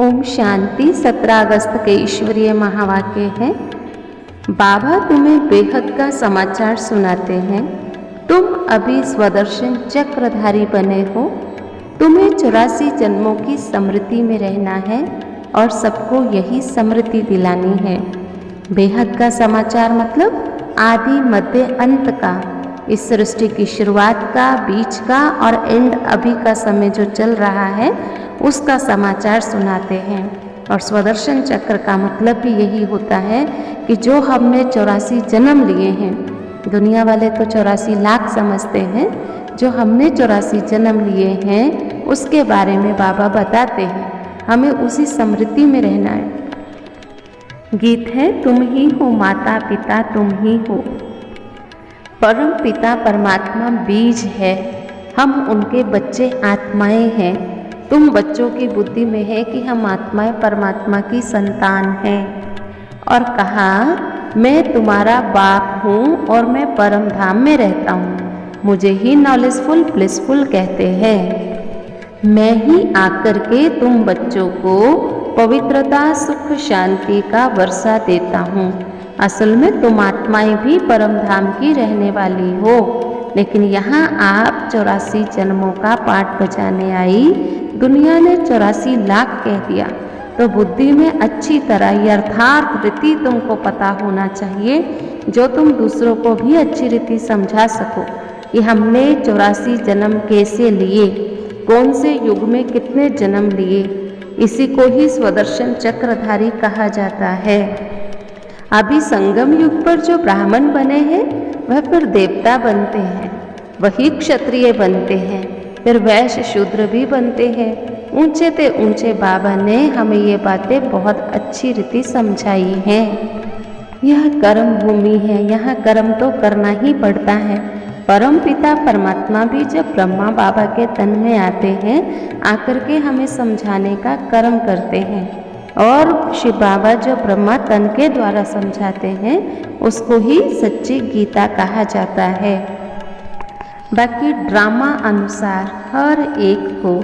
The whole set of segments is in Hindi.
ओम शांति। 17 अगस्त के ईश्वरीय महावाक्य है, बाबा तुम्हें बेहद का समाचार सुनाते हैं। तुम अभी स्वदर्शन चक्रधारी बने हो। तुम्हें 84 जन्मों की स्मृति में रहना है और सबको यही स्मृति दिलानी है। बेहद का समाचार मतलब आदि मध्य अंत का, इस सृष्टि की शुरुआत का, बीच का और एंड अभी का समय जो चल रहा है उसका समाचार सुनाते हैं। और स्वदर्शन चक्र का मतलब भी यही होता है कि जो हमने 84 जन्म लिए हैं, दुनिया वाले तो 84 लाख समझते हैं, जो हमने 84 जन्म लिए हैं उसके बारे में बाबा बताते हैं। हमें उसी स्मृति में रहना है। गीत है, तुम ही हो माता पिता तुम ही हो। परम पिता परमात्मा बीज है, हम उनके बच्चे आत्माएं हैं। तुम बच्चों की बुद्धि में है कि हम आत्माएं परमात्मा की संतान हैं। और कहा, मैं तुम्हारा बाप हूँ और मैं परम धाम में रहता हूँ। मुझे ही नॉलेजफुल ब्लिसफुल कहते हैं। मैं ही आकर के तुम बच्चों को पवित्रता सुख शांति का वर्षा देता हूँ। असल में तुम आत्माएं भी परम धाम की रहने वाली हो, लेकिन यहाँ आप 84 जन्मों का पाठ बजाने आई। दुनिया ने 84 लाख कह दिया, तो बुद्धि में अच्छी तरह यथार्थ रीति तुमको पता होना चाहिए, जो तुम दूसरों को भी अच्छी रीति समझा सको कि हमने 84 जन्म कैसे लिए, कौन से युग में कितने जन्म लिए। इसी को ही स्वदर्शन चक्रधारी कहा जाता है। अभी संगम युग पर जो ब्राह्मण बने हैं वह फिर देवता बनते हैं, वही क्षत्रिय बनते हैं, फिर वैश्य शूद्र भी बनते हैं। ऊंचे ते ऊंचे बाबा ने हमें ये बातें बहुत अच्छी रीति समझाई हैं। यह कर्म भूमि है, यहाँ कर्म तो करना ही पड़ता है। परम पिता परमात्मा भी जब ब्रह्मा बाबा के तन में आते हैं, आकर के हमें समझाने का कर्म करते हैं। और शिव बाबा जो ब्रह्मा तन के द्वारा समझाते हैं उसको ही सच्ची गीता कहा जाता है। बाकी ड्रामा अनुसार हर एक को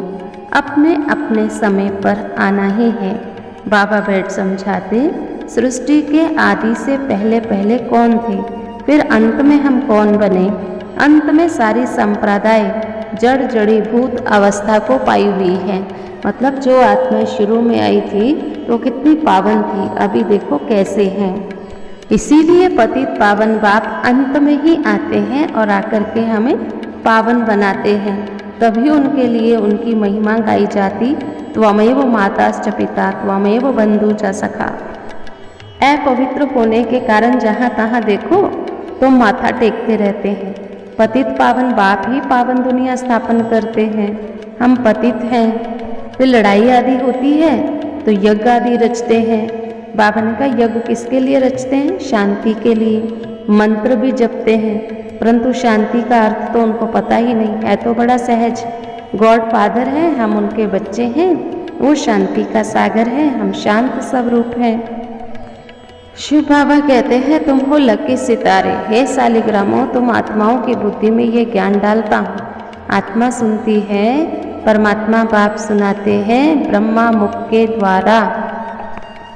अपने अपने समय पर आना ही है। बाबा बैठ समझाते, सृष्टि के आदि से पहले पहले कौन थे, फिर अंत में हम कौन बने। अंत में सारी संप्रदाय जड़ जड़ीभूत अवस्था को पाई हुई है। मतलब जो आत्मा शुरू में आई थी तो कितनी पावन थी, अभी देखो कैसे हैं। इसीलिए पतित पावन बाप अंत में ही आते हैं और आकर के हमें पावन बनाते हैं। तभी उनके लिए उनकी महिमा गाई जाती, त्वमेव माताश्च पिता त्वमेव बंधु च सखा। अपवित्र होने के कारण जहाँ तहाँ देखो तो माथा टेकते रहते हैं। पतित पावन बाप ही पावन दुनिया स्थापन करते हैं। हम पतित हैं, फिर लड़ाई आदि होती है तो यज्ञ आदि रचते हैं। बाबा ने कहा, यज्ञ किसके लिए रचते हैं? शांति के लिए। मंत्र भी जपते हैं, परंतु शांति का अर्थ तो उनको पता ही नहीं है। तो बड़ा सहज, गॉड फादर है, हम उनके बच्चे हैं, वो शांति का सागर है, हम शांत स्वरूप हैं। शिव बाबा कहते हैं, तुम हो लकी सितारे, हे सालिग्रामों, तुम आत्माओं की बुद्धि में ये ज्ञान डालता हूँ। आत्मा सुनती है, परमात्मा बाप सुनाते हैं ब्रह्मा मुख के द्वारा।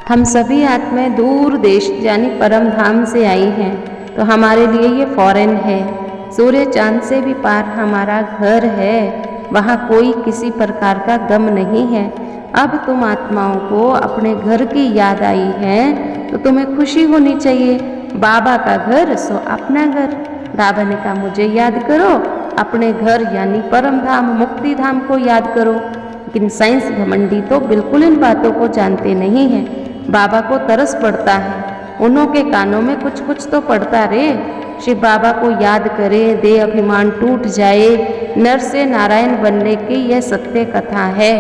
हम सभी आत्माएं दूर देश यानी परम धाम से आई हैं, तो हमारे लिए ये फॉरेन है। सूर्य चांद से भी पार हमारा घर है, वहाँ कोई किसी प्रकार का गम नहीं है। अब तुम आत्माओं को अपने घर की याद आई है तो तुम्हें खुशी होनी चाहिए। बाबा का घर सो अपना घर। बाबा ने कहा, मुझे याद करो, अपने घर यानी परम धाम मुक्ति धाम को याद करो। लेकिन साइंस घमंडी तो बिल्कुल इन बातों को जानते नहीं हैं। बाबा को तरस पड़ता है, उन्हों के कानों में कुछ कुछ तो पड़ता रे। शिव बाबा को याद करे, दे अभिमान टूट जाए, नर से नारायण बनने की यह सत्य कथा है।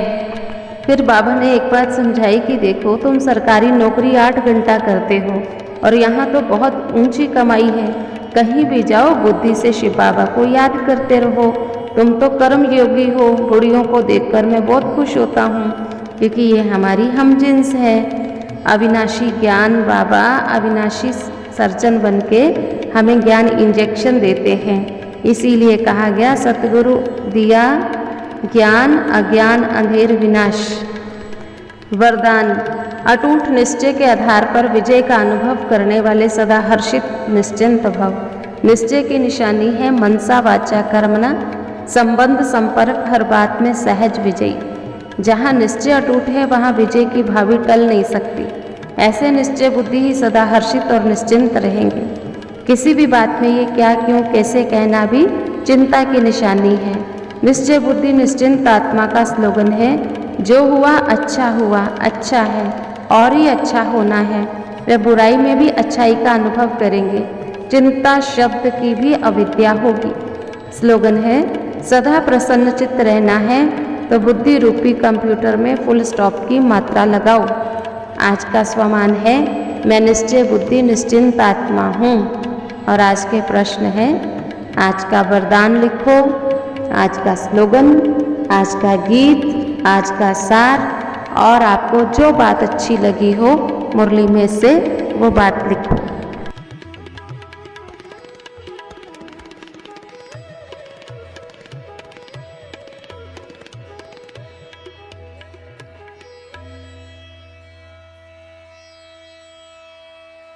फिर बाबा ने एक बात समझाई कि देखो, तुम सरकारी नौकरी 8 घंटा करते हो और यहाँ तो बहुत ऊंची कमाई है। कहीं भी जाओ बुद्धि से शिव बाबा को याद करते रहो। तुम तो कर्म योगी हो। बूढ़ियों को देखकर मैं बहुत खुश होता हूँ, क्योंकि ये हमारी हमजिन्स है। अविनाशी ज्ञान बाबा अविनाशी सर्जन बन के हमें ज्ञान इंजेक्शन देते हैं। इसीलिए कहा गया, सतगुरु दिया ज्ञान अज्ञान अंधेर विनाश। वरदान, अटूट निश्चय के आधार पर विजय का अनुभव करने वाले सदा हर्षित निश्चिंत भव। निश्चय की निशानी है मनसा वाचा कर्मणा, संबंध संपर्क हर बात में सहज विजयी। जहाँ निश्चय अटूट है वहाँ विजय की भावी टल नहीं सकती। ऐसे निश्चय बुद्धि ही सदा हर्षित और निश्चिंत रहेंगे। किसी भी बात में ये क्या क्यों कैसे कहना भी चिंता की निशानी है। निश्चय बुद्धि निश्चिंत आत्मा का स्लोगन है। जो हुआ अच्छा है और ही अच्छा होना है। वे बुराई में भी अच्छाई का अनुभव करेंगे। चिंता शब्द की भी अविद्या होगी। स्लोगन है सदा प्रसन्नचित्त रहना है तो बुद्धि रूपी कंप्यूटर में फुल स्टॉप की मात्रा लगाओ। आज का स्वमान है मैं निश्चय बुद्धि निश्चिंत आत्मा हूँ। और आज के प्रश्न है, आज का वरदान लिखो, आज का स्लोगन, आज का गीत, आज का सार और आपको जो बात अच्छी लगी हो मुरली में से वो बात लिखो।